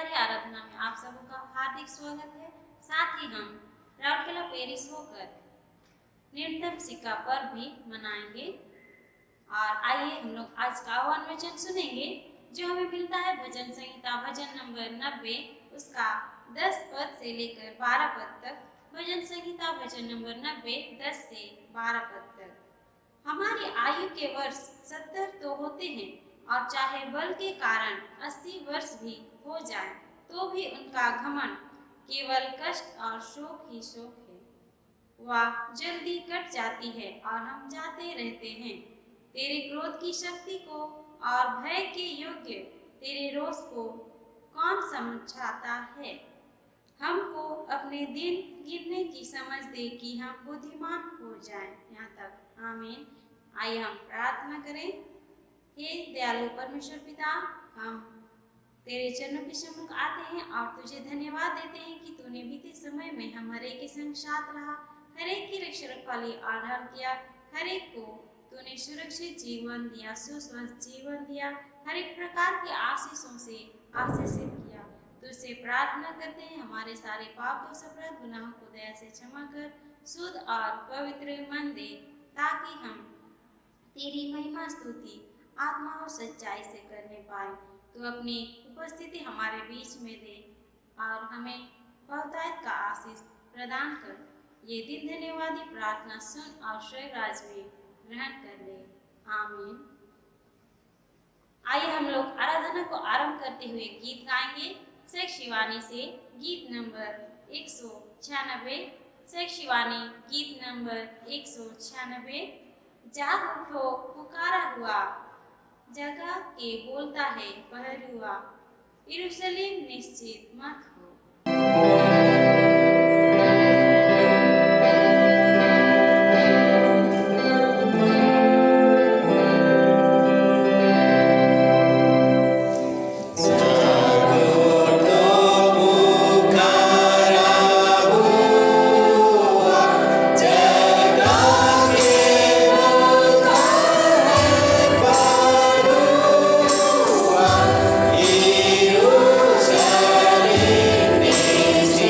रविवारी आराधना में आप सबों का हार्दिक स्वागत है। साथ ही हम राउरकेला पेरिस होकर न्यूनतम सिक्का पर्व भी मनाएंगे। और आइए हम लोग आज का आह्वान वचन सुनेंगे जो हमें मिलता है भजन संहिता भजन नंबर 90, उसका 10 पद से लेकर 12 पद तक। भजन संहिता भजन नंबर 90, 10 से 12 पद तक। हमारी आयु के वर्ष 70 तो होते हैं और चाहे बल के कारण 80 वर्ष भी हो जाए तो भी उनका घमंड केवल कष्ट और शोक ही शोक है। वह जल्दी कट जाती है और हम जाते रहते हैं। तेरे क्रोध की शक्ति को और भय के योग्य तेरे रोष को कौन समझाता है। हमको अपने दिन गिरने की समझ दे कि हम बुद्धिमान हो जाएं। यहाँ तक आमीन। आइए हम प्रार्थना करें। हे दयालु परमेश्वर पिता, हम तेरे चरणों के सम्मुख आते हैं और तुझे धन्यवाद देते हैं कि तूने बीते समय में हम हर एक के संग साथ रहा, हर एक की रक्षा रखवाली आधार किया, हर एक को तूने सुरक्षित जीवन दिया, सुस्वस्थ जीवन दिया, हर एक प्रकार की आशीषों से आशीषित किया। तुझसे प्रार्थना करते हैं हमारे सारे पाप दोष अपराध गुनाहों को दया से क्षमा कर, शुद्ध और पवित्र मन दे, ताकि हम तेरी महिमा स्तुति आत्मा और सच्चाई से करने पाए। तो अपनी उपस्थिति हमारे बीच में दे और हमें बहुतायत का आशीष प्रदान कर। ये दिन धन्यवादी प्रार्थना सुन और स्वर्ग राज में ग्रहण कर ले। आमीन। आइए हम लोग आराधना को आरंभ करते हुए गीत गाएंगे। शेख शिवानी से गीत नंबर 196। शेख शिवानी गीत नंबर 196। जाग उठो पुकारा हुआ, जगा के बोलता है पहरुआ, यरूशलेम निश्चित मत हो। Jerusalem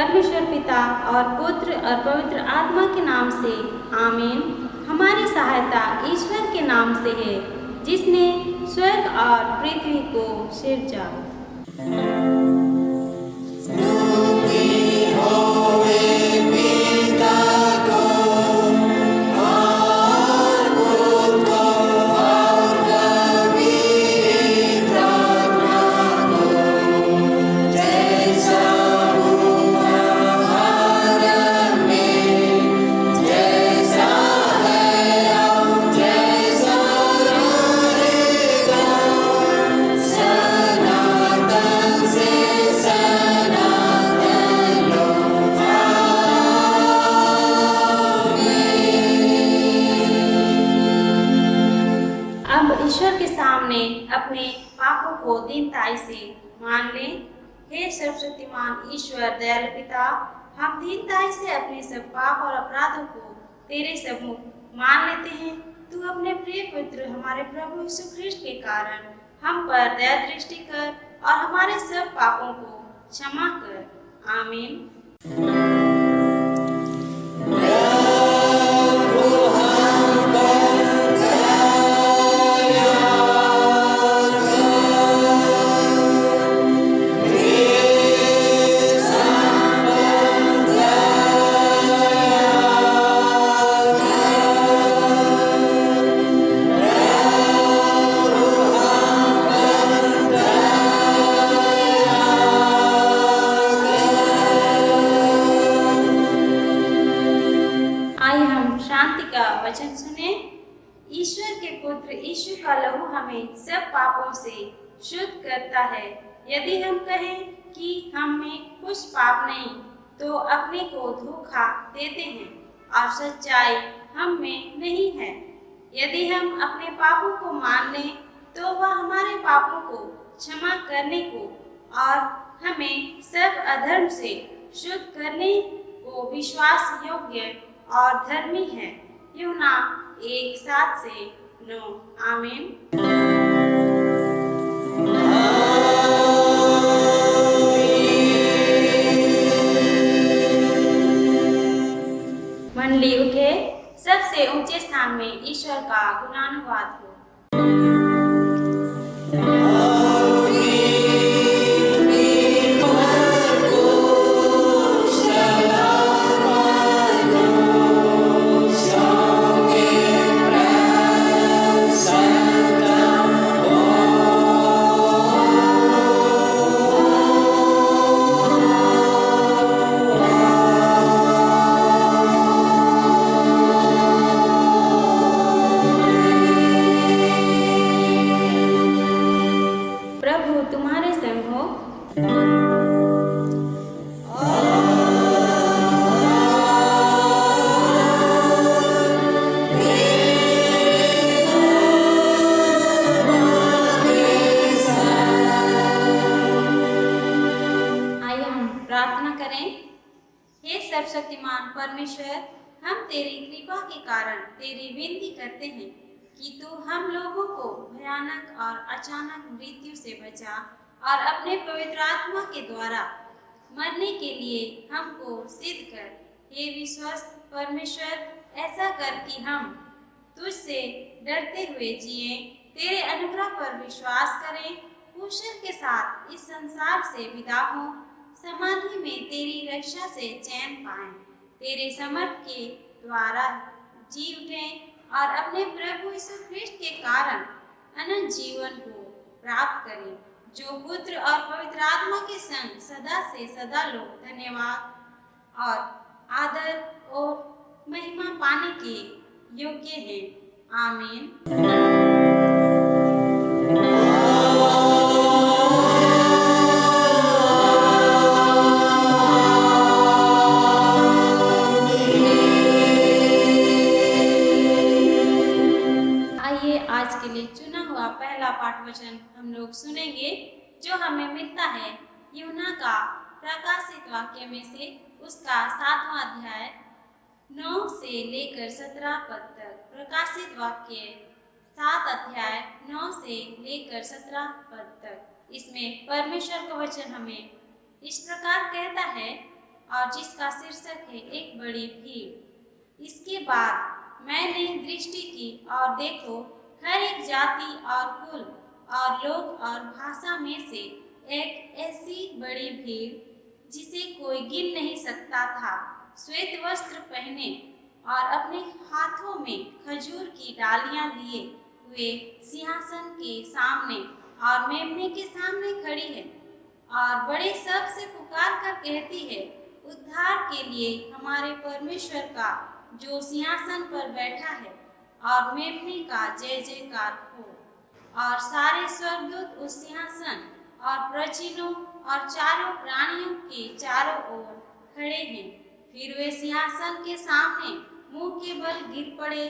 परमेश्वर पिता और पुत्र और पवित्र आत्मा के नाम से आमीन। हमारी सहायता ईश्वर के नाम से है, जिसने स्वर्ग और पृथ्वी को सिरजा। ईश्वर के सामने अपने पापों को दीनताई से मान लें। हे सर्वशक्तिमान ईश्वर दयालु पिता, हम दीनताई से अपने सब पाप और अपराधों को तेरे सम्मुख मान लेते हैं। तू अपने प्रिय पुत्र हमारे प्रभु यीशु ख्रिस्ट के कारण हम पर दया दृष्टि कर और हमारे सब पापों को क्षमा कर। आमीन। वचन सुने। ईश्वर के पुत्र यीशु का लहू हमें सब पापों से शुद्ध करता है। यदि हम कहें कि हम में कुछ पाप नहीं, तो अपने को धोखा देते हैं और सच्चाई हम में नहीं है। यदि हम अपने पापों को मान लें, तो वह हमारे पापों को क्षमा करने को और हमें सब अधर्म से शुद्ध करने को विश्वास योग्य और धर्मी है। यूहन्ना 1:7-9। आमीन। मंडली उठे, सबसे ऊंचे स्थान में ईश्वर का गुणानुवाद हो। सर्वशक्तिमान परमेश्वर, हम तेरी कृपा के कारण तेरी विनती करते हैं कि तू हम लोगों को भयानक और अचानक मृत्यु से बचा और अपने पवित्र आत्मा के द्वारा मरने के लिए हमको सिद्ध कर। हे विश्वस्त परमेश्वर, ऐसा कर कि हम तुझसे डरते हुए जिए, तेरे अनुग्रह पर विश्वास करें, कुशल के साथ इस संसार से विदा हों, समाधि में तेरी रक्षा से चैन पाएं, तेरे समर्थ के द्वारा जी उठें और अपने प्रभु यीशु ख्रिस्ट के कारण अनंत जीवन को प्राप्त करें, जो पुत्र और पवित्र आत्मा के संग सदा से सदा लोग धन्यवाद और आदर और महिमा पाने के योग्य हैं। आमीन। आज के लिए चुना हुआ पहला पाठ वचन हम लोग सुनेंगे, जो हमें मिलता है यूहन्ना का प्रकाशित वाक्य में से उसका 7वां अध्याय 9 से लेकर 17 पद तक। प्रकाशित वाक्य 7 अध्याय 9 से लेकर 17 पद तक। इसमें परमेश्वर का वचन हमें इस प्रकार कहता है, और जिसका शीर्षक है एक बड़ी भीड़। इसके बाद मैंने दृष्टि की और देखो, हर एक जाति और कुल और लोग और भाषा में से एक ऐसी बड़ी भीड़ जिसे कोई गिन नहीं सकता था, श्वेत वस्त्र पहने और अपने हाथों में खजूर की डालियां लिए हुए सिंहासन के सामने और मेमने के सामने खड़ी है और बड़े शब्द से पुकार कर कहती है, उद्धार के लिए हमारे परमेश्वर का जो सिंहासन पर बैठा है और मेमने का जय जयकार हो। और सारे स्वर्गदूत उस सिंहासन और प्राचीनों और चारों प्राणियों के चारों ओर खड़े हैं। फिर वे सिंहासन के सामने मुंह के बल गिर पड़े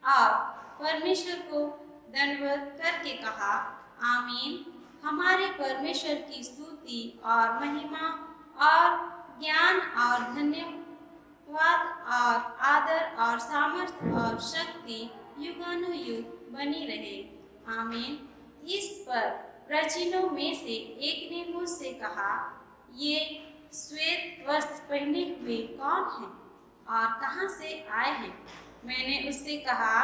और परमेश्वर को दंडवत करके कहा, आमीन। हमारे परमेश्वर की स्तुति और महिमा और ज्ञान और धन्यवाद और आदर और सामर्थ्य और शक्ति युगानुयुग बनी रहे, आमीन। इस पर प्राचीनों में से एक ने मुझसे कहा, ये श्वेत वस्त्र पहने हुए कौन हैं और कहाँ से आए हैं? मैंने उससे कहा,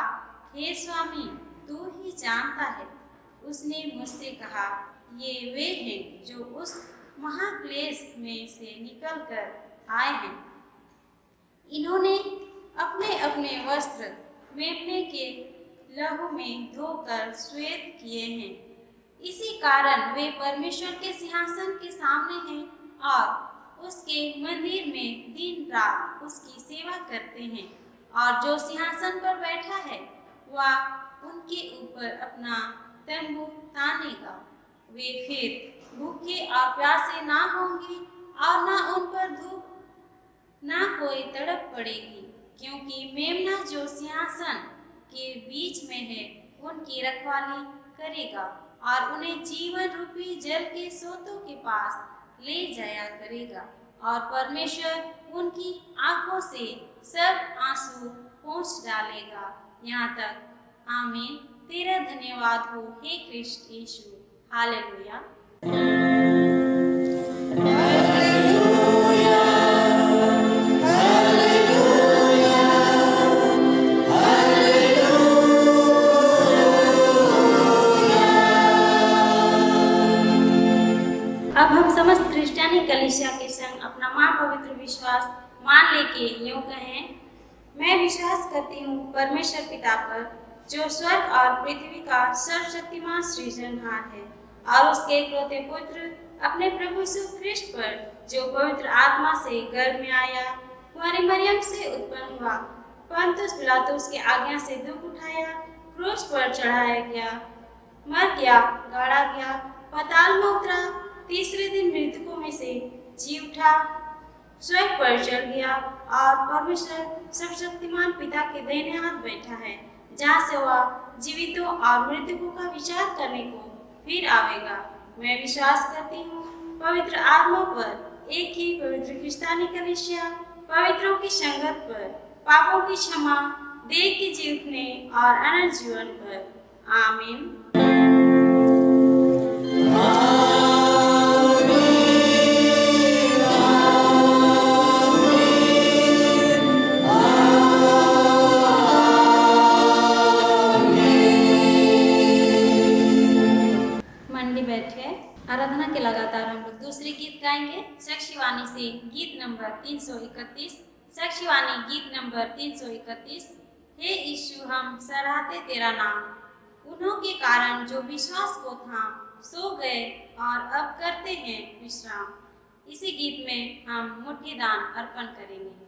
हे स्वामी, तू ही जानता है। उसने मुझसे कहा, ये वे हैं जो उस महाक्लेश में से निकलकर आए हैं। इन्होंने अपने अपने वस्त्र मेमने के लहू में धोकर श्वेत किए हैं। इसी कारण वे परमेश्वर के सिंहासन के सामने हैं और उसके मंदिर में दिन रात उसकी सेवा करते हैं। और जो सिंहासन पर बैठा है वह उनके ऊपर अपना तंबू तानेगा। वे फिर भूखे और प्यासे ना होंगे और ना उन पर धूप ना कोई तड़प पड़ेगी, क्योंकि मेमना जो सिंहासन के बीच में है उनकी रखवाली करेगा और उन्हें जीवन रूपी जल के सोतों के पास ले जाया करेगा। और परमेश्वर उनकी आंखों से सब आंसू पोंछ डालेगा। यहाँ तक, आमीन। तेरा धन्यवाद हो हे कृष्ण यीशु। हालेलुया। अब हम समस्त क्रिश्चियनी कलीसिया के संग अपना महापवित्र विश्वास मान लेके यूं कहें, मैं विश्वास करती हूँ परमेश्वर पिता पर, जो स्वर्ग और पृथ्वी का सर्वशक्तिमान सृजनहार है, और उसके इकलौते पुत्र अपने प्रभु यीशु ख्रिस्ट पर, जो पवित्र आत्मा से गर्भ में आया, कुंवारी मरियम से उत्पन्न हुआ, पंतुस पिलातुस के आज्ञा से दुख उठाया, क्रूस पर चढ़ाया गया, मर गया, गाड़ा गया, पाताल में उतरा, तीसरे दिन मृतकों में से जी उठा, स्वर्ग पर चढ़ गया और परमेश्वर सर्वशक्तिमान पिता के दाहिने हाथ बैठा है, जहाँ से वह जीवितों और मृतकों का विचार करने को फिर आवेगा। मैं विश्वास करती हूँ पवित्र आत्मा पर, एक ही पवित्र क्रिस्तानी कलीसिया, पवित्रों की संगत पर, पापों की क्षमा, देह के जीतने और अनंत जीवन पर, आमीन। आराधना के लगातार हम लोग दूसरे गीत गाएंगे साक्षीवाणी से, गीत नंबर 331। साक्षीवाणी गीत नंबर 331। हे यीशु, हम सराहते तेरा नाम, उन्हों के कारण जो विश्वास को थाम सो गए और अब करते हैं विश्राम। इसी गीत में हम मुट्ठी दान अर्पण करेंगे।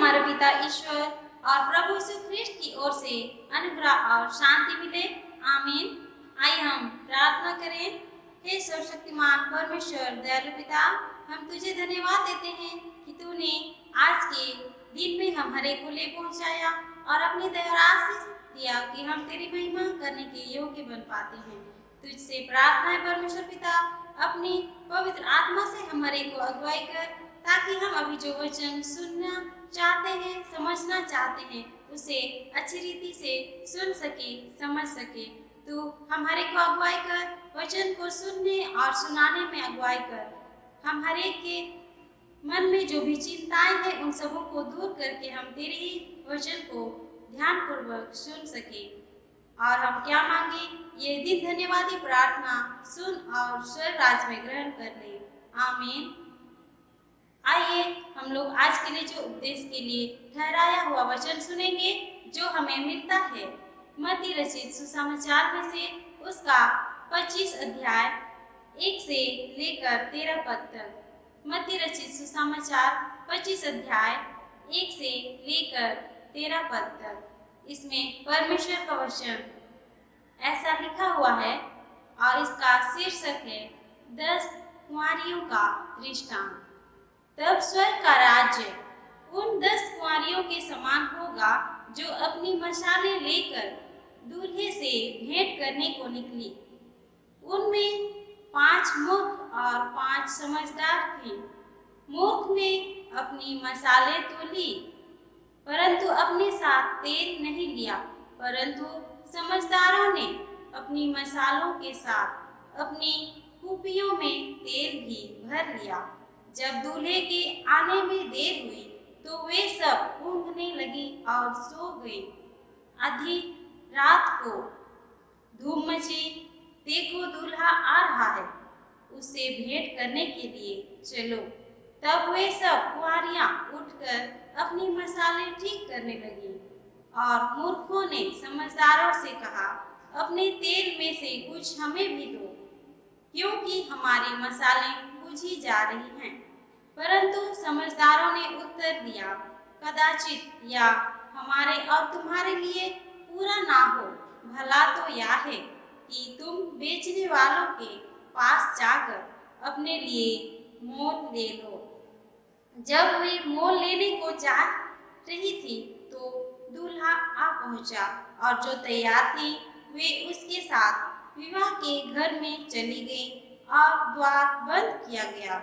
हमारे पिता ईश्वर और प्रभु यीशु ख्रिस्ट की ओर से अनुग्रह और शांति मिले। आमीन। आइए हम प्रार्थना करें। हे सर्वशक्तिमान परमेश्वर दयालु पिता, हम तुझे धन्यवाद देते हैं कि तूने आज के दिन में हम हरे को ले पहुंचाया और अपनी दया और आशीष दिया कि हम तेरी महिमा करने के योग्य बन पाते हैं। तुझसे प्रार्थना है परमेश्वर पिता, अपनी पवित्र आत्मा से हमारे को अगुवाई कर, ताकि हम अभी जो वचन सुनना चाहते हैं, समझना चाहते हैं, उसे अच्छी रीति से सुन सके, समझ सके। तू हमारे को अगुवाई कर, वचन को सुनने और सुनाने में अगुवाई कर। हम हर एक के मन में जो भी चिंताएं हैं उन सबों को दूर करके हम तेरे ही वचन को ध्यानपूर्वक सुन सके। और हम क्या मांगे, ये दिन धन्यवादी प्रार्थना सुन और स्वर्ग राज्य में ग्रहण कर ले। आमीन। आइए हम लोग आज के लिए जो उपदेश के लिए ठहराया हुआ वचन सुनेंगे, जो हमें मिलता है मत्ती रचित सुसमाचार में से उसका 25 अध्याय 1 से लेकर 13 पद तक। मत्ती रचित सुसमाचार 25 अध्याय 1 से लेकर 13 पद तक। इसमें परमेश्वर का वचन ऐसा लिखा हुआ है और इसका शीर्षक है 10 कुंवारियों का दृष्टांत। तब स्वर्ग का राज्य उन 10 कुंवारियों के समान होगा जो अपनी मशालें लेकर दूल्हे से भेंट करने को निकली। उनमें 5 मूर्ख और 5 समझदार थे। मूर्ख ने अपनी मशालें तो ली, परंतु अपने साथ तेल नहीं लिया, परंतु समझदारों ने अपनी मशालों के साथ अपनी कुपियों में तेल भी भर लिया। जब दूल्हे के आने में देर हुई तो वे सब ऊँघने लगी और सो गई। आधी रात को धूम मची, देखो दूल्हा आ रहा है, उससे भेंट करने के लिए चलो। तब वे सब कुंवारियां उठकर अपनी मशालें ठीक करने लगी। और मूर्खों ने समझदारों से कहा, अपने तेल में से कुछ हमें भी दो, क्योंकि हमारी मशालें बुझी जा रही हैं। परंतु समझदारों ने उत्तर दिया, कदाचित या हमारे और तुम्हारे लिए पूरा ना हो, भला तो यह है कि तुम बेचने वालों के पास जाकर अपने लिए मोल ले लो। जब वे मोल लेने को जा रही थी तो दूल्हा आ पहुंचा, और जो तैयार थी वे उसके साथ विवाह के घर में चली गई और द्वार बंद किया गया।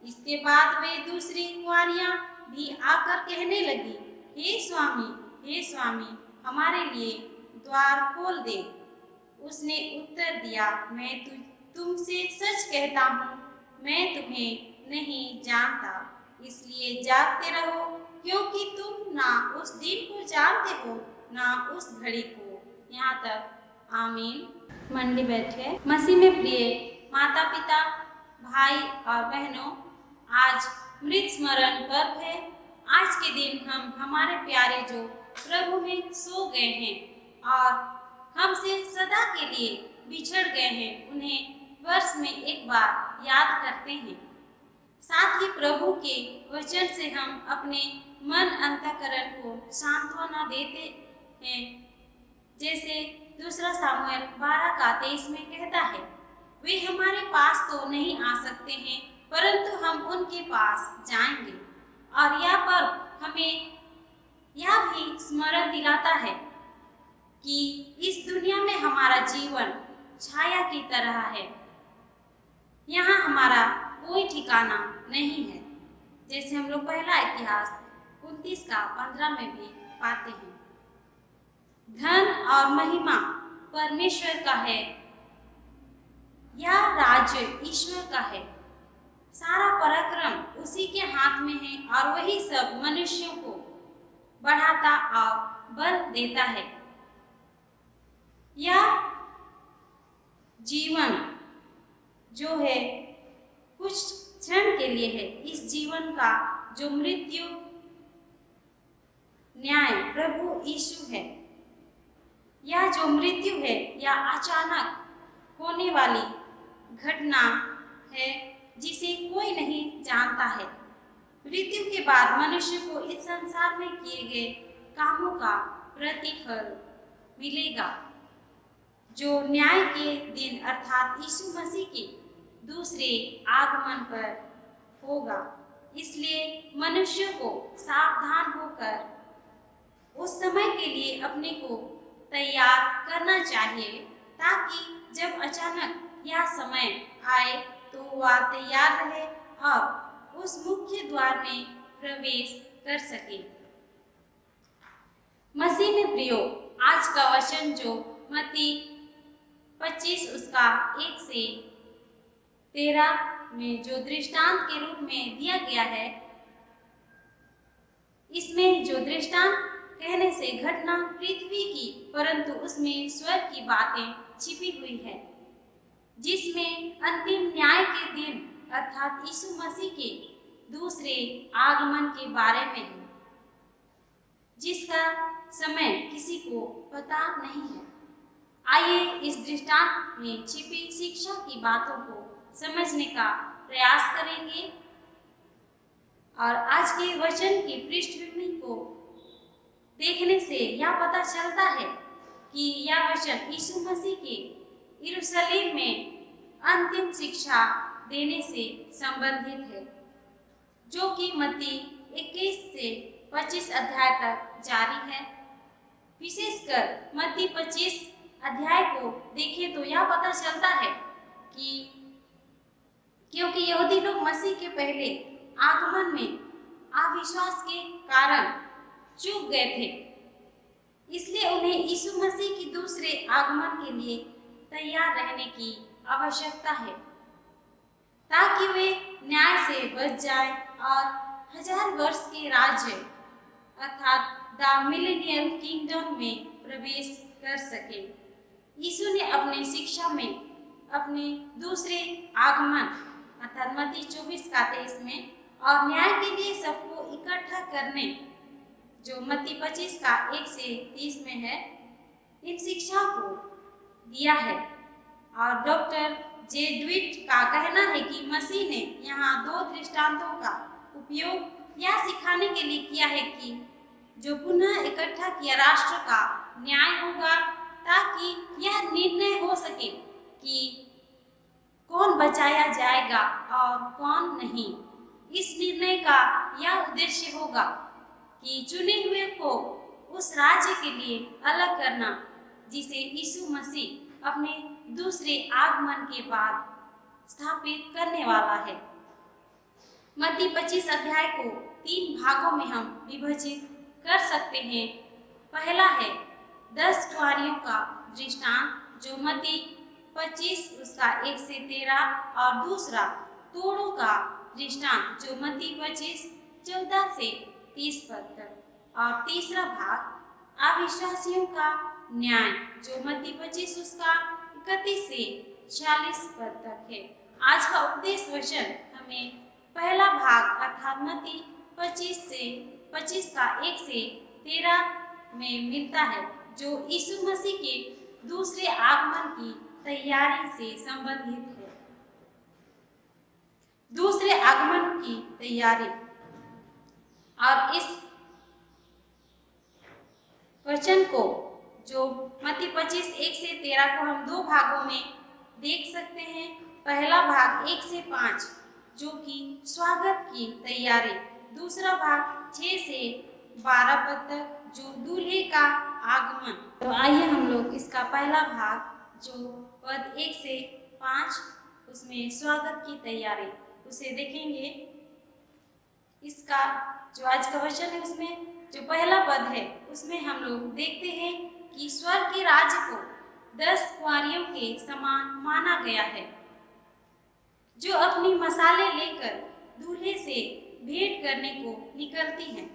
इसके बाद वे दूसरी कुंवारियां भी आकर कहने लगी, हे स्वामी, हमारे लिए द्वार खोल दे। उसने उत्तर दिया, मैं तुमसे सच कहता हूँ, मैं तुम्हें नहीं जानता। इसलिए जागते रहो, क्योंकि तुम ना उस दिन को जानते हो ना उस घड़ी को। यहाँ तक। आमीन। मंडली बैठे। मसीह में प्रिय माता पिता, भाई और बहनों, आज मृत स्मरण पर्व है। आज के दिन हम हमारे प्यारे जो प्रभु में सो गए हैं और हमसे सदा के लिए बिछड़ गए हैं, उन्हें वर्ष में एक बार याद करते हैं। साथ ही प्रभु के वचन से हम अपने मन अंतःकरण को सांत्वना देते हैं। जैसे दूसरा सामुएल 12:23 में कहता है, वे हमारे पास तो नहीं आ सकते हैं, परंतु हम उनके पास जाएंगे। और यह पर्व हमें यह भी स्मरण दिलाता है कि इस दुनिया में हमारा जीवन छाया की तरह है। यहाँ हमारा कोई ठिकाना नहीं है। जैसे हम लोग पहला इतिहास 29:15 में भी पाते हैं, धन और महिमा परमेश्वर का है, यह राज्य ईश्वर का है, सारा पराक्रम उसी के हाथ में है और वही सब मनुष्यों को बढ़ाता और बल देता है। यह जीवन जो है कुछ क्षण के लिए है। इस जीवन का जो मृत्यु न्याय प्रभु यीशु है, यह जो मृत्यु है यह अचानक होने वाली घटना है जिसे कोई नहीं जानता है। मृत्यु के बाद मनुष्य को इस संसार में किए गए कामों का प्रतिफल मिलेगा, जो न्याय के दिन अर्थात यीशु मसीह के दूसरे आगमन पर होगा। इसलिए मनुष्य को सावधान होकर उस समय के लिए अपने को तैयार करना चाहिए, ताकि जब अचानक यह समय आए तो वह तैयार रहे और उस मुख्य द्वार में प्रवेश कर सके। मसीह में प्रियो, आज का वचन जो मत्ती 25 उसका 1 से 13 में जो दृष्टांत के रूप में दिया गया है, इसमें जो दृष्टांत कहने से घटना पृथ्वी की, परंतु उसमें स्वर्ग की बातें छिपी हुई है, जिसमें अंतिम न्याय के दिन अर्थात यीशु मसीह के दूसरे आगमन के बारे में है, जिसका समय किसी को पता नहीं है। आइए इस दृष्टांत में छिपी शिक्षा की बातों को समझने का प्रयास करेंगे और आज के वचन की पृष्ठभूमि को देखने से यह पता चलता है कि यह वचन यीशु मसीह के यरूशलेम में अंतिम शिक्षा देने से संबंधित है, जो कि मत्ती 21 से 25 अध्याय तक जारी है। विशेषकर मत्ती 25 अध्याय को देखें तो यह पता चलता है कि क्योंकि यहूदी लोग मसीह के पहले आगमन में अविश्वास के कारण चूक गए थे, इसलिए उन्हें यीशु मसीह की दूसरे आगमन के लिए तैयार रहने की आवश्यकता है, ताकि वे न्याय से बच जाएं और 1000 वर्ष के राज्य अर्थात द मिलेनियल किंगडम में प्रवेश कर सके। यीशु ने अपने शिक्षा में अपने दूसरे आगमन अर्थात मत्ती 24:23 में और न्याय के लिए सबको इकट्ठा करने, जो मत्ती 25:1 से 30 में है, इन शिक्षा को दिया है। और डॉक्टर जे ड्विट का कहना है कि मसीह ने यहाँ 2 दृष्टांतों का उपयोग यह सिखाने के लिए किया है कि जो पुनः इकट्ठा किया राष्ट्र का न्याय होगा, ताकि यह निर्णय हो सके कि कौन बचाया जाएगा और कौन नहीं। इस निर्णय का यह उद्देश्य होगा कि चुने हुए को उस राज्य के लिए अलग करना, जिसे यीशु मसीह अपने दूसरे आगमन के बाद स्थापित करने वाला है। मत्ती 25 अध्याय को 3 भागों में हम विभाजित कर सकते हैं। पहला है 10 कुंवारियों का दृष्टांत, जो मत्ती 25 उसका 1 से 13, और दूसरा तोड़ों का दृष्टांत, जो मत्ती 25 14 से 30 पद तक, और तीसरा भाग अविश्वासियों का न्याय, जो मत्ती 25 उसका 31 से 46 पद तक है। आज का उपदेश वचन हमें पहला भाग अर्थात मत्ती 25 से 25 का 1 से 13 में मिलता है, जो यीशु मसीह के दूसरे आगमन की तैयारी से संबंधित है। दूसरे आगमन की तैयारी, और इस वचन को जो मत्ती 25 1 से 13 को हम 2 भागों में देख सकते हैं। पहला भाग 1 से 5 जो कि स्वागत की तैयारी, दूसरा भाग 6 से 12 पद तक जो दूल्हे का आगमन। तो आइए हम लोग इसका पहला भाग जो पद 1 से 5 उसमें स्वागत की तैयारी उसे देखेंगे। इसका जो आज का वचन है उसमें जो पहला पद है उसमें हम लोग देखते हैं कि स्वर्ग के राज्य को 10 कुंवारियों के समान माना गया है, जो अपनी मसाले लेकर दूल्हे से भेंट करने को निकलती हैं,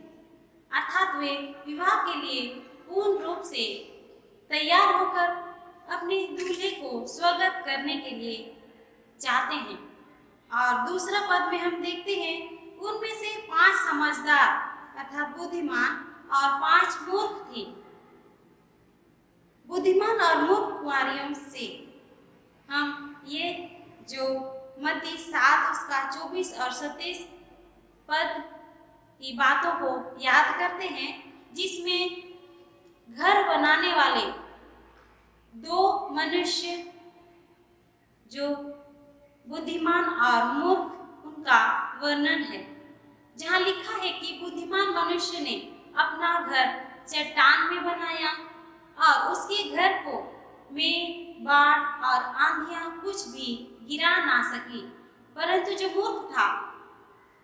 अर्थात वे विवाह के लिए पूर्ण रूप से तैयार होकर अपने दूल्हे को स्वागत करने के लिए चाहते हैं। और दूसरा पद में हम देखते हैं उनमें से 5 समझदार अर्थात बुद्धिमान और 5 मूर्ख थे। बुद्धिमान और मूर्ख कुंवारियों से हम ये जो मत्ती 7 उसका 24 और 27 पद की बातों को याद करते हैं, जिसमें घर बनाने वाले दो मनुष्य जो बुद्धिमान और मूर्ख उनका वर्णन है, जहाँ लिखा है कि बुद्धिमान मनुष्य ने अपना घर चट्टान में बनाया और उसके घर को में बाढ़ और आंधियां कुछ भी गिरा ना सकी, परंतु जो मूर्ख था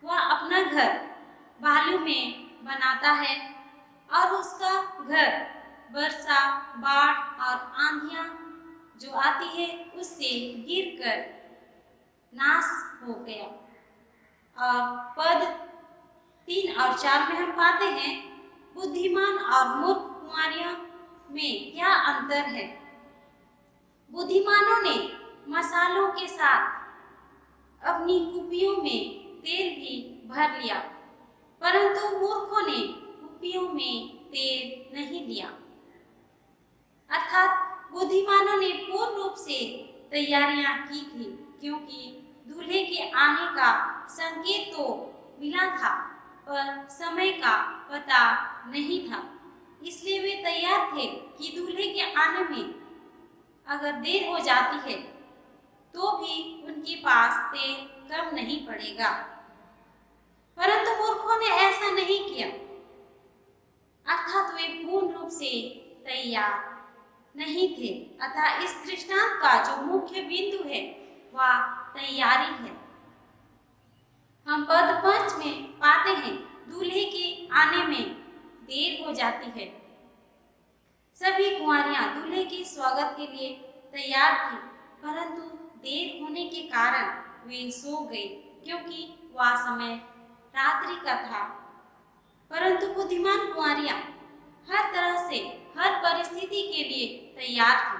वह अपना घर बालू में बनाता है और उसका घर वर्षा, बाढ़ और आंधियां जो आती है उससे गिरकर नाश हो गया। और पद 3 और 4 में हम पाते हैं, बुद्धिमान और मूर्ख कुंवारियों में क्या अंतर है। बुद्धिमानों ने मसालों के साथ अपनी कुपियों में तेल भी भर लिया, परंतु मूर्खों ने कुपियों में तेल नहीं लिया। अर्थात बुद्धिमानों ने पूर्ण रूप से तैयारियां की थी, क्योंकि दूल्हे के आने का संकेत तो मिला था पर समय का पता नहीं था, इसलिए वे तैयार थे कि दूल्हे के आने में अगर देर हो जाती है तो भी उनके पास तेल कम नहीं पड़ेगा। परंतु मूर्खों ने ऐसा नहीं किया, अर्थात वे पूर्ण रूप से तैयार नहीं थे। अतः इस दृष्टांत का जो मुख्य बिंदु है वह तैयारी है। हम पद 5 में पाते हैं, दूल्हे के आने में देर हो जाती है। सभी कुंवारियां दूल्हे के स्वागत के लिए तैयार थी, परंतु देर होने के कारण वे सो गए, क्योंकि वह समय रात्रि का था। परंतु बुद्धिमान कुंवारियां हर तरह से हर परिस्थिति के लिए तैयार थी।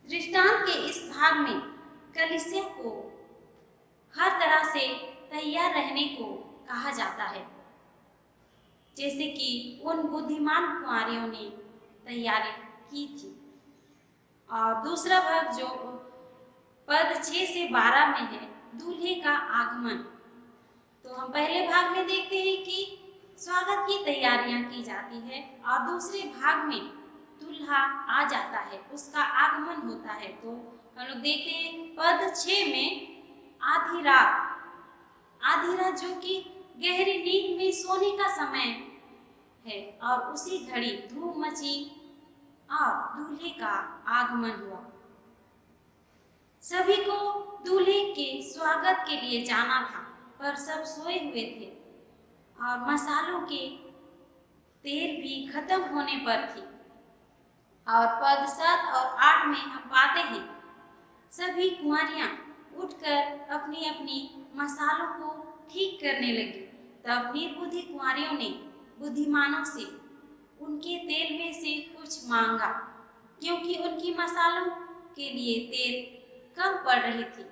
दृष्टांत के इस भाग में कलीसिया को हर तरह से तैयार रहने को कहा जाता है, जैसे कि उन बुद्धिमान कुंवारियों ने तैयारी की थी। और दूसरा भाग जो पद 6 से 12 में है, दूल्हे का आगमन। तो हम पहले भाग में देखते हैं कि स्वागत की तैयारियां की जाती है और दूसरे भाग में दूल्हा आ जाता है, उसका आगमन होता है। तो हम लोग देखते हैं पद 6 में आधी रात जो कि गहरी नींद में सोने का समय है, और उसी घड़ी धूम मची और दूल्हे का आगमन हुआ। सभी को दूल्हे के स्वागत के लिए जाना था, पर सब सोए हुए थे और मसालों के तेल भी खत्म होने पर थी। और पद 7 और 8 में हम पाते हैं, सभी कुंवारियां उठकर अपनी अपनी मसालों को ठीक करने लगी। तब निर्बुद्धि कुंवारियों ने बुद्धिमानों से उनके तेल में से कुछ मांगा, क्योंकि उनकी मसालों के लिए तेल कम पड़ रही थी।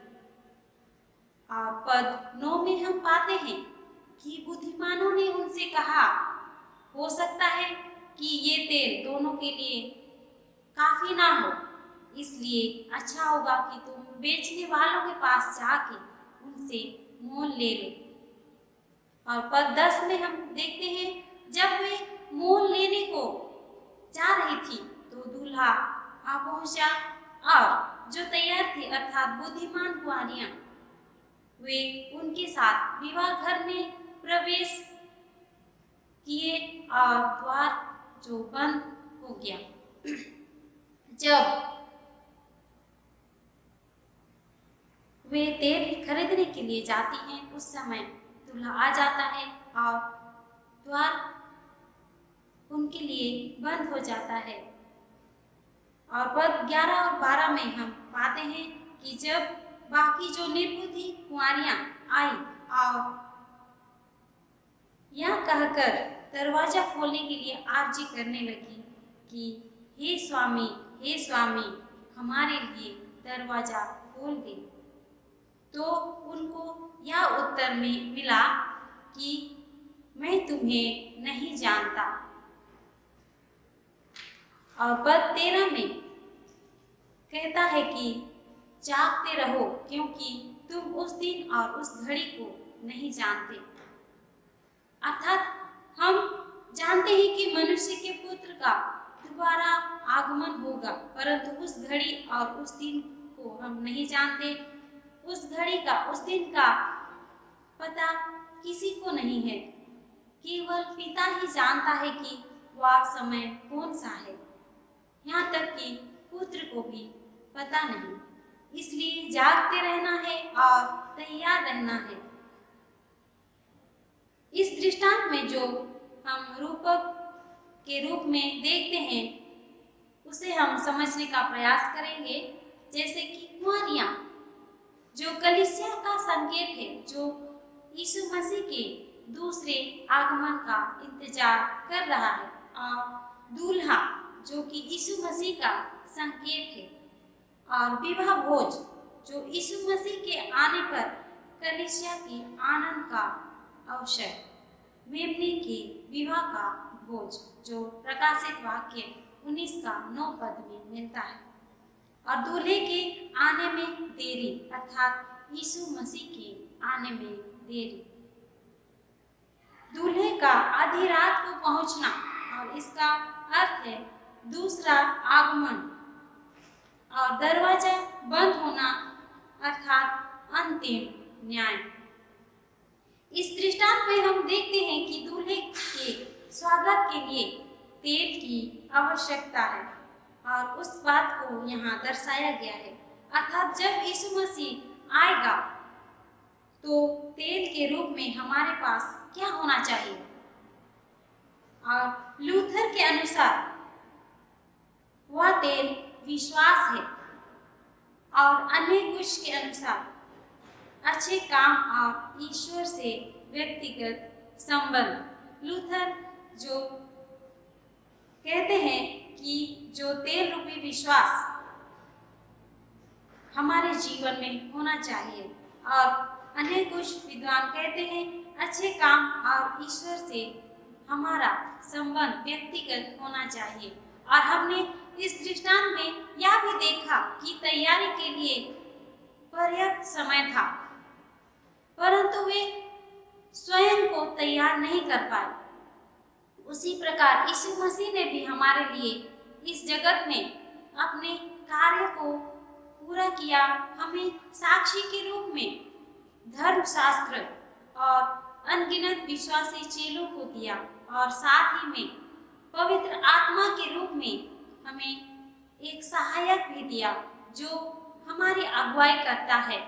और पद 9 में हम पाते हैं कि बुद्धिमानों ने उनसे कहा, हो सकता है कि ये तेल दोनों के लिए काफी ना हो, इसलिए अच्छा होगा कि तुम बेचने वालों के पास जाके उनसे मोल ले लो। और पद 10 में हम देखते हैं, जब वे मोल लेने को जा रही थी तो दूल्हा आ पहुंचा, और जो तैयार थी अर्थात बुद्धिमान कुंवारियां, वे उनके साथ विवाह घर में प्रवेश किए और द्वार जो बंद हो गया। जब वे तेल खरीदने के लिए जाती हैं, उस समय दूल्हा आ जाता है और द्वार उनके लिए बंद हो जाता है। और पद 11 और 12 में हम पाते हैं कि जब बाकी जो निर्बुद्धि कुंवारियां आई और यह कहकर दरवाजा खोलने के लिए आर्जी करने लगी कि हे स्वामी, हमारे लिए दरवाजा खोल दे, तो उनको यह उत्तर में मिला कि मैं तुम्हें नहीं जानता। और पद 13 में कहता है कि जागते रहो, क्योंकि तुम उस दिन और उस घड़ी को नहीं जानते। जानते हैं कि मनुष्य के पुत्र का दोबारा आगमन होगा, परंतु उस घड़ी और उस दिन को हम नहीं जानते। उस घड़ी का, उस दिन का पता किसी को नहीं है। केवल पिता ही जानता है कि वह समय कौन सा है। यहाँ तक कि पुत्र को भी पता नहीं। इसलिए जागते रहना है और तैयार रहना है। इस दृष्टांत में जो हम रूपक के रूप में देखते हैं, उसे हम समझने का प्रयास करेंगे। जैसे कि कुंवारियां, जो कलीसिया का संकेत है, जो यीशु मसीह के दूसरे आगमन का इंतजार कर रहा है, और दूल्हा जो कि यीशु मसीह का संकेत है, और विवाह भोज जो यीशु मसीह के आने पर कलीसिया की आनंद का अवसर, मेमने के विवाह का भोज जो प्रकाशित वाक्य 19 का 9 पद में मिलता है, और दूल्हे के आने में देरी अर्थात यीशु मसीह के आने में देरी। दूल्हे का आधी रात को पहुंचना, और इसका अर्थ है दूसरा आगमन, और दरवाजा बंद होना अर्थात अंतिम न्याय। इस दृष्टांत में हम देखते हैं कि दूल्हे के स्वागत के लिए तेल की आवश्यकता है, और उस बात को यहाँ दर्शाया गया है। अर्थात जब यीशु मसीह आएगा तो तेल के रूप में हमारे पास क्या होना चाहिए। और लूथर के अनुसार वह तेल विश्वास है, और अन्य कुछ के अनुसार अच्छे काम और ईश्वर से व्यक्तिगत संबंध। लूथर जो कहते हैं कि जो तेल रूपी विश्वास हमारे जीवन में होना चाहिए, और अन्य कुछ विद्वान कहते हैं अच्छे काम और ईश्वर से हमारा संबंध व्यक्तिगत होना चाहिए। और हमने इस दृष्टांत में यह भी देखा कि तैयारी के लिए पर्याप्त समय था, परंतु वे स्वयं को तैयार नहीं कर पाए। उसी प्रकार यीशु मसीह ने भी हमारे लिए इस जगत में अपने कार्य को पूरा किया, हमें साक्षी के रूप में धर्मशास्त्र और अनगिनत विश्वासी चेलों को दिया, और साथ ही में पवित्र आत्मा के रूप में हमें एक सहायक भी दिया जो हमारी अगुवाई करता है।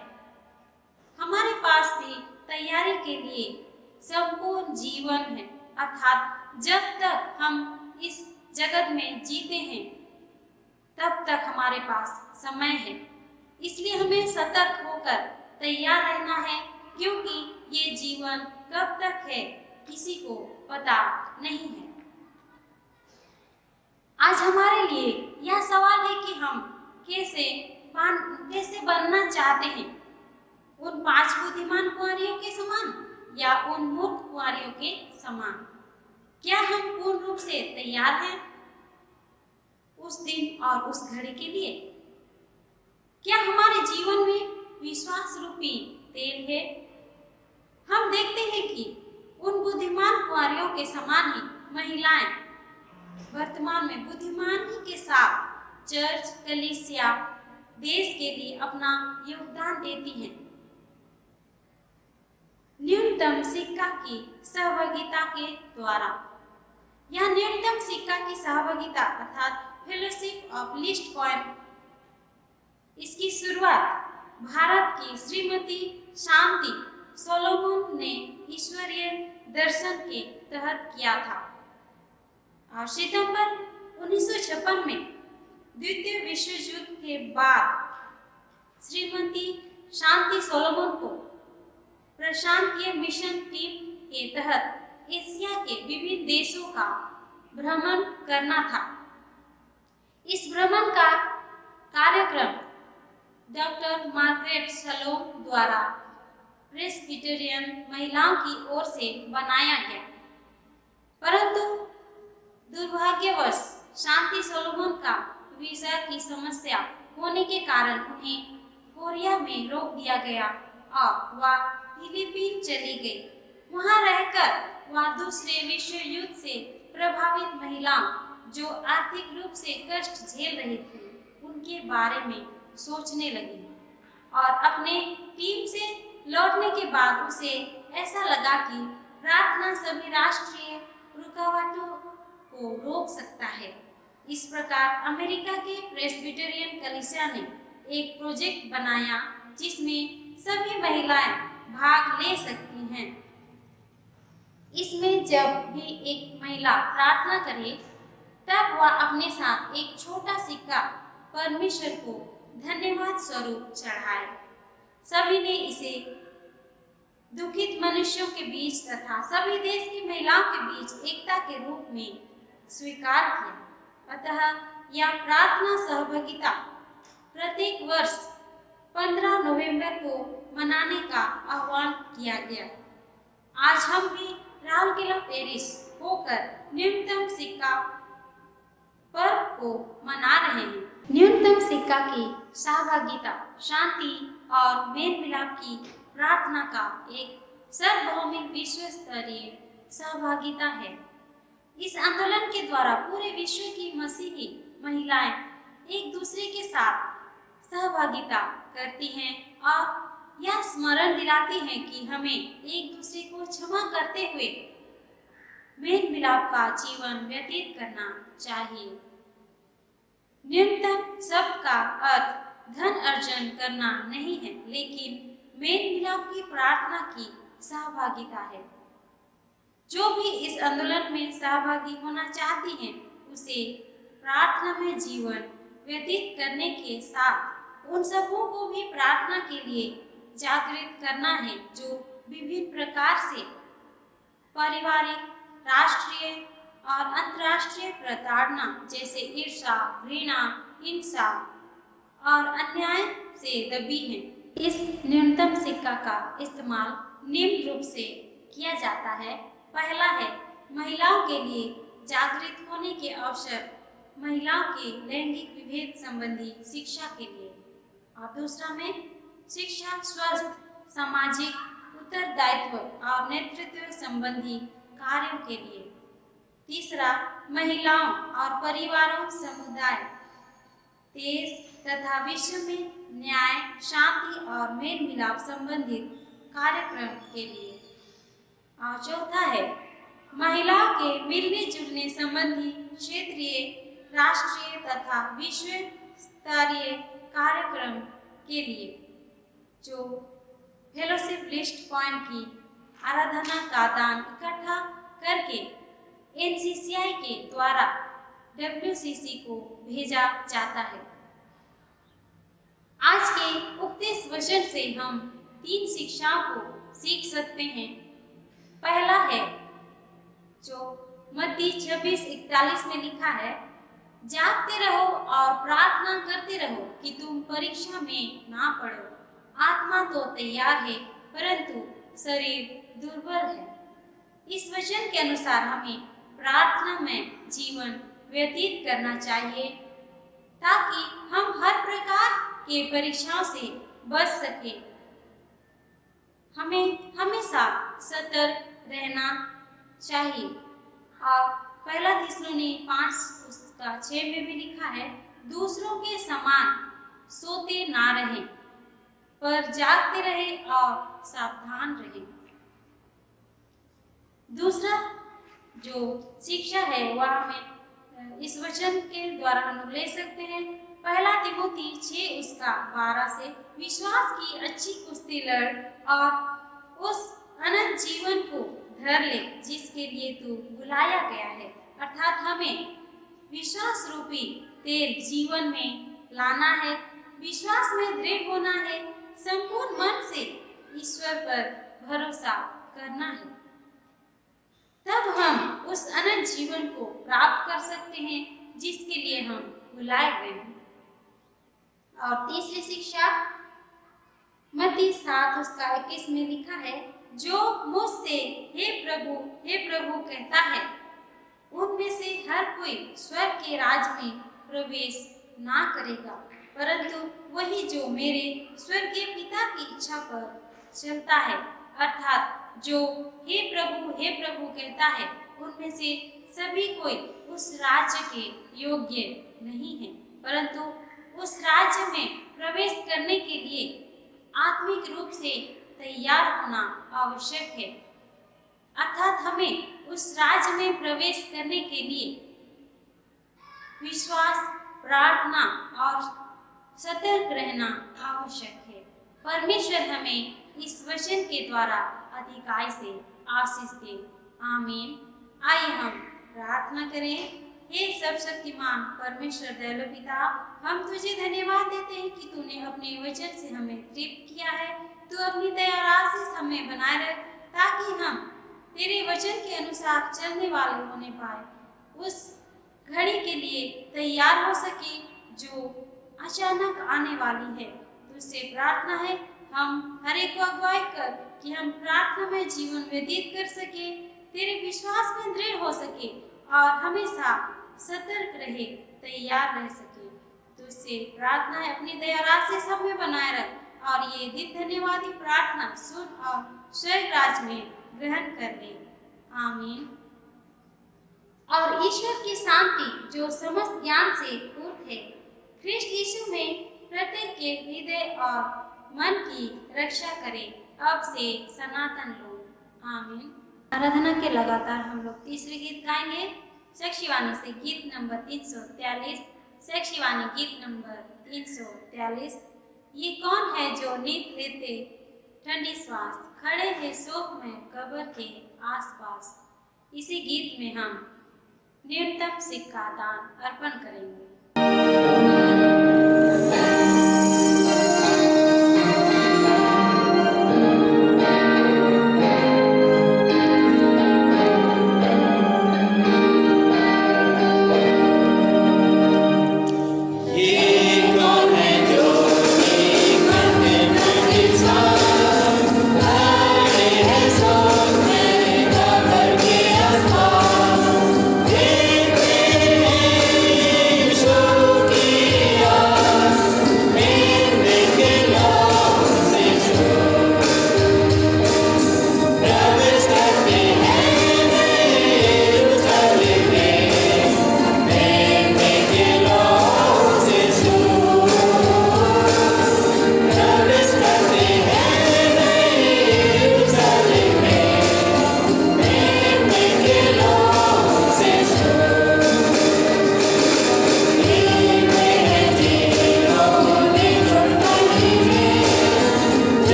हमारे पास भी तैयारी के लिए संपूर्ण जीवन है, अर्थात जब तक हम इस जगत में जीते हैं तब तक हमारे पास समय है। इसलिए हमें सतर्क होकर तैयार रहना है, क्योंकि ये जीवन कब तक है किसी को पता नहीं है। आज हमारे लिए यह सवाल है कि हम कैसे बनना चाहते हैं, उन 5 बुद्धिमान कुंवारियों के समान या उन मूर्ख कुंवारियों के समान। क्या हम पूर्ण रूप से तैयार हैं उस दिन और उस घड़ी के लिए? क्या हमारे जीवन में विश्वास रूपी तेल है? हम देखते हैं कि उन बुद्धिमान कुंवारियों के समान ही महिलाएं वर्तमान में बुद्धिमानी के साथ चर्च, कलीसिया, देश के लिए अपना योगदान देती हैं। न्यूनतम सिक्का की सहभागिता के द्वारा, यह न्यूनतम सिक्का की सहभागिता अर्थात फेलोशिप ऑफ लीस्ट कॉइन, इसकी शुरुआत भारत की श्रीमती शांति सोलोमन ने ईश्वरीय दर्शन के तहत किया था, और सितंबर 1956 में द्वितीय विश्व युद्ध के बाद श्रीमती शांति सोलोमन को प्रशांतीय मिशन टीम के तहत एशिया के विभिन्न देशों का भ्रमण करना था। इस भ्रमण का कार्यक्रम डॉक्टर मार्गरेट सलोम द्वारा प्रेस्बिटेरियन महिलाओं की ओर से बनाया गया, परंतु दुर्भाग्यवश शांति सोलोमन का वीजा की समस्या होने के कारण उन्हें कोरिया में रोक दिया गया और वह फिलीपीन चली गई। वहां रहकर वह दूसरे विश्व युद्ध से प्रभावित महिलाओं जो आर्थिक रूप से कष्ट झेल रही थी उनके बारे में सोचने लगी और अपने टीम से लौटने के बाद उसे ऐसा लगा कि प्रार्थना सभी राष्ट्रीय रुकावटों को रोक सकता है। इस प्रकार अमेरिका के प्रेस्बिटेरियन कलीसिया ने एक प्रोजेक्ट बनाया जिसमें सभी महिलाएं भाग ले सकती हैं। इसमें जब भी एक महिला प्रार्थना करे तब वह अपने साथ एक छोटा सिक्का परमेश्वर को धन्यवाद स्वरूप चढ़ाए। सभी ने इसे दुखित मनुष्यों के बीच तथा सभी देश की महिलाओं के बीच एकता के रूप में स्वीकार किया। अतः यह प्रार्थना सहभागिता प्रत्येक वर्ष 15 नवंबर को मनाने का आह्वान किया गया। आज हम भी राउल किला पेरिस होकर न्यूनतम सिक्का पर्व को मना रहे हैं। न्यूनतम सिक्का की सहभागिता शांति और मेल मिलाप की प्रार्थना का एक सार्वभौमिक विश्व स्तरीय सहभागिता है। इस आंदोलन के द्वारा पूरे विश्व की मसीही महिलाएं एक दूसरे के साथ सहभागिता करती हैं और यह स्मरण दिलाती हैं कि हमें एक दूसरे को क्षमा करते हुए मेल मिलाप का जीवन व्यतीत करना चाहिए। न्यूनतम शब्द का अर्थ धन अर्जन करना नहीं है, लेकिन मेल मिलाप की प्रार्थना की सहभागिता है। जो भी इस आंदोलन में सहभागी होना चाहती हैं, उसे प्रार्थना में जीवन व्यतीत करने के साथ उन सबों को भी प्रार्थना के लिए जागृत करना है जो विभिन्न प्रकार से पारिवारिक, राष्ट्रीय और अंतर्राष्ट्रीय प्रताड़ना जैसे ईर्ष्या, घृणा, हिंसा और अन्याय से दबी हैं। इस न्यूनतम सिक्का का इस्तेमाल निम्न रूप से किया जाता है। पहला है महिलाओं के लिए जागृत होने के अवसर, महिलाओं के लैंगिक विभेद संबंधी शिक्षा के लिए, और दूसरा में शिक्षा, स्वस्थ सामाजिक उत्तरदायित्व और नेतृत्व संबंधी कार्यों के लिए। तीसरा, महिलाओं और परिवारों, समुदाय, देश तथा विश्व में न्याय, शांति और मेल मिलाप संबंधित कार्यक्रम के लिए। और चौथा है महिलाओं के मिलने जुलने संबंधी क्षेत्रीय, राष्ट्रीय तथा विश्व स्तरीय कार्यक्रम के लिए, जो फेलोशिप लिस्ट पॉइंट की आराधना का दान इकट्ठा करके NCCI के द्वारा WCC को भेजा जाता है। आज के उपदेश वचन से हम 3 शिक्षाओं को सीख सकते हैं। पहला है जो मत्ती 26:41 में लिखा है, जागते रहो और प्रार्थना करते रहो कि तुम परीक्षा में ना पड़ो। आत्मा तो तैयार है परंतु शरीर दुर्बल है। इस वचन के अनुसार हमें प्रार्थना में जीवन व्यतीत करना चाहिए ताकि हम हर प्रकार के परीक्षाओं से बच सके। हमें हमेशा सतर्क रहना चाहिए। और पहला थिस्सलुनी 5:6 में भी लिखा है, दूसरों के समान सोते ना रहें पर जागते रहे और सावधान रहे। दूसरा जो शिक्षा है वह हमें इस वचन के द्वारा हम ले सकते हैं। पहला तिमोथी 6:12 से, विश्वास की अच्छी कुश्ती लड़ और उस अनंत जीवन को धर ले जिसके लिए तू बुलाया गया है। अर्थात हमें विश्वास रूपी तेल जीवन में लाना है, विश्वास में दृढ़ होना है, संपूर्ण मन से ईश्वर पर भरोसा करना है। तब हम उस अनंत जीवन को प्राप्त कर सकते हैं जिसके लिए हम बुलाए गए हैं। और तीसरी शिक्षा मत्ती 7:21 में लिखा है, जो मुझसे हे प्रभु कहता है उनमें से हर कोई स्वर्ग के राज में प्रवेश ना करेगा, परंतु वही जो मेरे स्वर्गीय पिता की इच्छा पर चलता है, अर्थात जो हे प्रभु कहता है, उनमें से सभी कोई उस राज्य के योग्य नहीं है, परंतु उस राज्य में प्रवेश करने के लिए आत्मिक रूप से तैयार होना आवश्यक है। अर्थात हमें उस राज्य में प्रवेश करने के लिए विश्वास, प्रार्थना और सतर्क रहना आवश्यक है। परमेश्वर हमें इस वचन के द्वारा अधिकाई से आशीष दे। आमीन। आइए हम प्रार्थना करें। हे सर्वशक्तिमान परमेश्वर दयालु पिता, हम तुझे धन्यवाद देते हैं कि तूने अपने वचन से हमें तृप्त किया है। तू अपनी दया और आशीष हमें बनाए रख, ताकि हम तेरे वचन के अनुसार चलने वाले होने पाए, उस घड़ी के लिए तैयार हो सके जो अचानक आने वाली है। तुझसे प्रार्थना है हम हर एक को अगुवाई कर कि हम प्रार्थना में जीवन व्यतीत कर सके, तेरे विश्वास में दृढ़ हो सके और हमेशा सतर्क रहे, तैयार रह सके। तुझसे प्रार्थना है अपनी दया और आशीष हम में बनाए रख और ये दिन धन्यवादी प्रार्थना सुन और स्वर्ग राज में ग्रहण कर ले। आमीन। और ईश्वर की शांति जो समस्त ज्ञान से पूर्ण है, ख्रिस्ट यीशु में प्रत्येक के हृदय और मन की रक्षा करे, अब से सनातन लोग। आमीन। आराधना के लगातार हम लोग तीसरे गीत गाएंगे, साक्षीवाणी से गीत नंबर 343। साक्षीवाणी गीत नंबर 343। ये कौन है जो नींद लेते ठंडी श्वास, खड़े हैं शोक में कब्र के आसपास। इसी गीत में हम न्यूनतम सिक्का दान अर्पण करेंगे।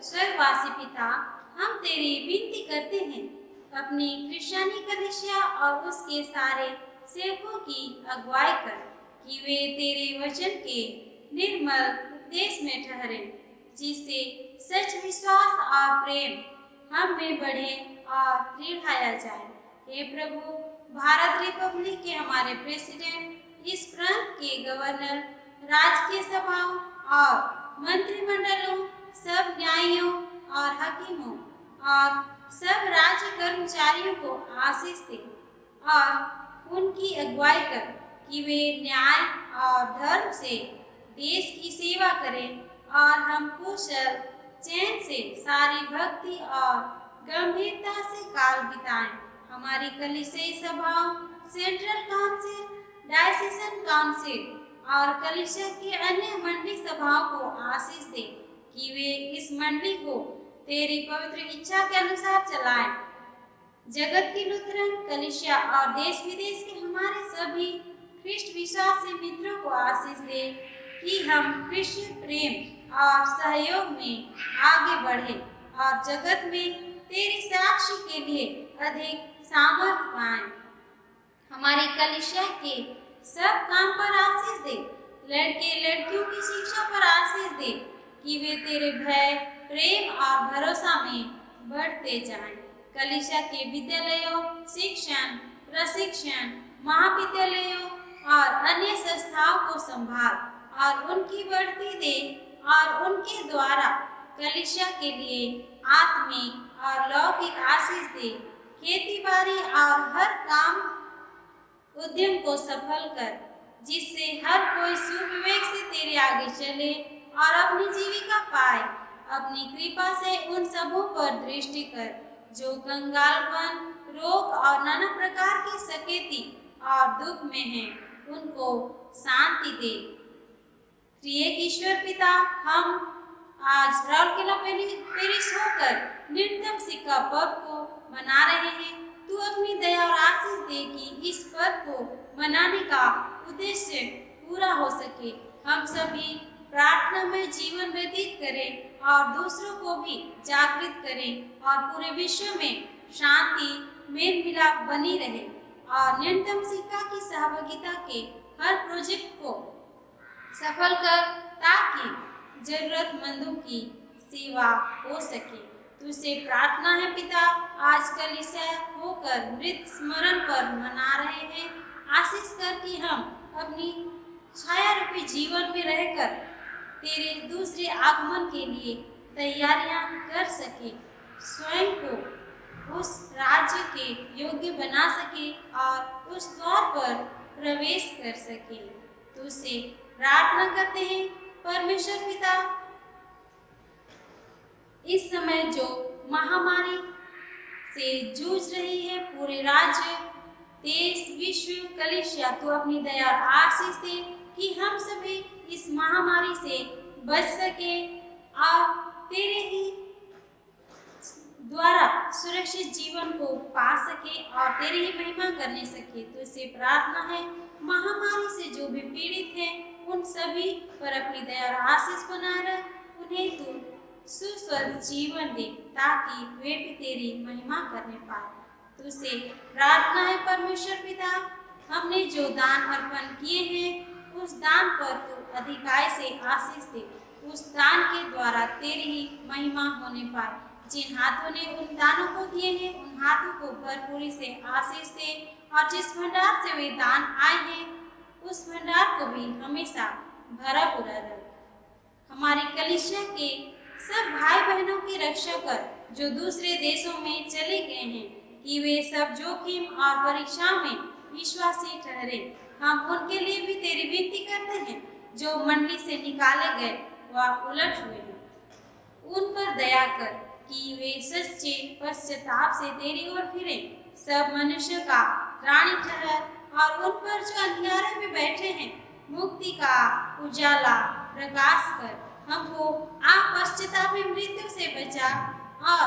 स्वर्गवासी पिता, हम तेरी विनती करते हैं अपनी क्रिश्चियनी कलीसिया और उसके सारे सेवकों की अगुवाई कर कि वे तेरे वचन के निर्मल उपदेश में ठहरे, जिससे सच, विश्वास और प्रेम हम में बढ़े और दृढ़ाया जाए। हे प्रभु, भारत रिपब्लिक के हमारे प्रेसिडेंट, इस प्रांत के गवर्नर, राजकीय सभाओं और मंत्रिमंडलों, सब न्यायियों और हकीमों और सब राज्य कर्मचारियों को आशीष दे और उनकी अगुवाई कर कि वे न्याय और धर्म से देश की सेवा करें और हम कुशल चैन से सारी भक्ति और गंभीरता से काल बिताएं। हमारी कलीसियाई सभाओं, सेंट्रल काउंसिल, डायसीजन काउंसिल और कलीसिया की अन्य मंडली सभाओं को आशीष दे कि वे इस मंडली को तेरी पवित्र इच्छा के अनुसार चलाएं। जगत की लुथरन कलीसिया और देश विदेश के हमारे सभी ख्रिस्ट विश्वासी मित्रों को आशीष दे कि हम क्रिश्चियन प्रेम और सहयोग में आगे बढ़े और जगत में तेरी साक्षी के लिए अधिक सामर्थ पाएं। हमारी कलीसिया के सब काम पर आशीष दे। लड़के लड़कियों की शिक्षा पर आशीष दे कि वे तेरे भय, प्रेम और भरोसा में बढ़ते जाएं। कलीसिया के विद्यालयों, शिक्षण, प्रशिक्षण, महाविद्यालयों और अन्य संस्थाओं को संभाल और उनकी बढ़ती दे और उनके द्वारा कलीसिया के लिए आत्मिक और लौकिक आशीष दे। खेती बाड़ी और हर काम उद्यम को सफल कर, जिससे हर कोई सुविवेक से तेरे आगे चले और अपनी जीविका पाए। अपनी कृपा से उन सबों पर दृष्टि कर जो कंगालपन, रोग और नाना प्रकार की सकेती और दुख में हैं, उनको शांति दे। त्रिएक ईश्वर पिता, हम आज राउरकेला पेरिश होकर न्यूनतम सिक्का पर्व को मना रहे हैं। तू अपनी दया और आशीष दे कि इस पर्व को मनाने का उद्देश्य पूरा हो सके। हम सभी प्रार्थना में जीवन व्यतीत करें और दूसरों को भी जागृत करें और पूरे विश्व में शांति, मेल मिलाप बनी रहे और न्यूनतम सिक्का की सहभागिता के हर प्रोजेक्ट को सफल कर, ताकि जरूरतमंदों की सेवा हो सके। तुझसे प्रार्थना है पिता, आज कलीसिया होकर मृत स्मरण पर मना रहे हैं। आशीष कर कि हम अपनी छाया रूपी जीवन में रहकर तेरे दूसरे आगमन के लिए तैयारियां कर सके, स्वयं को उस राज्य के योग्य बना सके और उस द्वार पर प्रवेश कर सके। तुझसे प्रार्थना करते हैं परमेश्वर पिता, इस समय जो महामारी से जूझ रही है पूरे राज्य, देश, विश्व, कलीसिया, तो अपनी दया और आशीष दे कि हम सभी इस महामारी से बच सके और तेरे ही द्वारा सुरक्षित जीवन को पा सके और तेरी ही महिमा करने सके। तो इससे प्रार्थना है महामारी से जो भी पीड़ित हैं उन सभी पर अपनी दया और आशीष बनाए रख, उन्हें तू सुस्वस्थ जीवन दे ताकि वे भी तेरी महिमा करने पाए। तुझसे प्रार्थना है परमेश्वर पिता, हमने जो दान अर्पण किए हैं उस दान पर तू अधिकाई से आशीष दे, उस दान के द्वारा तेरी ही महिमा होने पाए। जिन हाथों ने उन दानों को दिए हैं उन हाथों को भरपूरी से आशीष दे और जिस भंडार से वे दान आए हैं उस भंडार को भी हमेशा भरा पूरा रख। हमारी कलीसिया के सब भाई बहनों की रक्षा कर जो दूसरे देशों में चले गए हैं, कि वे सब जोखिम और परीक्षा में विश्वासी ठहरे। हम उनके लिए भी तेरी विनती करते हैं जो मंडली से निकाले गए व उलट हुए हैं। उन पर दया कर कि वे सच्चे पश्चाताप से तेरी ओर फिरें। सब मनुष्य का रानी ठहर और उन पर जो अंधियारे में बैठे हैं मुक्ति का उजाला प्रकाश कर। हमको आप पश्चाताप में मृत्यु से बचा और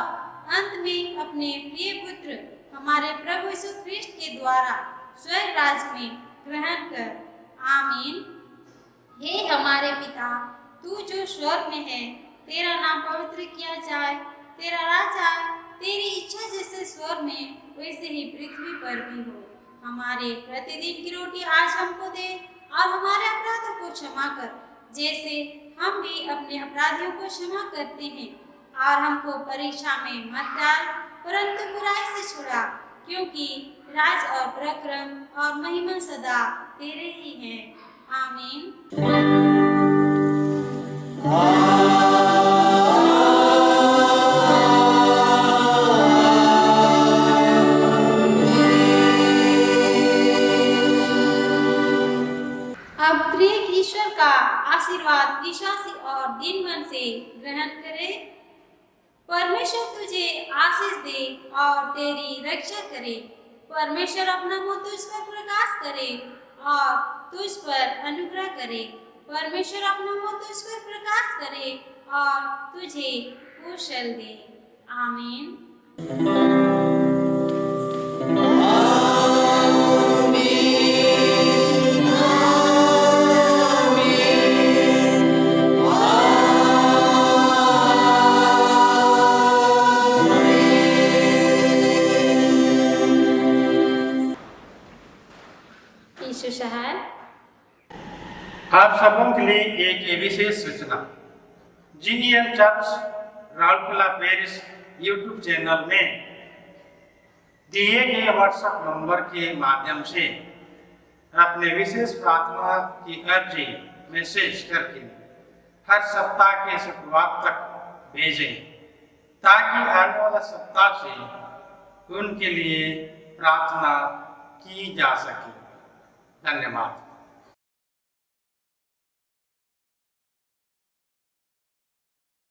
अंत में अपने प्रिय पुत्र हमारे प्रभु यीशु ख्रिस्ट के द्वारा स्वर्ग राज्य में ग्रहण कर। आमीन। हे हमारे पिता, तू जो स्वर्ग में है, तेरा नाम पवित्र किया जाए, तेरा राज आए, तेरी इच्छा जैसे स्वर्ग में वैसे ही पृथ्वी पर भी हो। हमारे प्रतिदिन की रोटी आज हमको दे और हमारे अपराधों को क्षमा कर जैसे हम भी अपने अपराधियों को क्षमा करते हैं, और हमको परीक्षा में मत डाल परंतु बुराई से छुड़ा, क्योंकि राज और पराक्रम और महिमा सदा तेरे ही हैं। आमीन। आशीर्वाद विश्वासी और दिन मन से ग्रहण करे। परमेश्वर तुझे आशीष दे और तेरी रक्षा करे। परमेश्वर अपना मुंह तुझ पर प्रकाश करे और तुझ पर अनुग्रह करे। परमेश्वर अपना मुंह तुझ पर प्रकाश करे और तुझे कुशल दे। आमीन। शहर आप सबों के लिए एक विशेष सूचना। Genial church Rourkela Paris YouTube channel में दिए गए व्हाट्सएप नंबर के माध्यम से अपने विशेष प्रार्थना की अर्जी मैसेज करके हर सप्ताह के शुक्रवार तक भेजें, ताकि आने वाला सप्ताह से उनके लिए प्रार्थना की जा सके। धन्यवाद।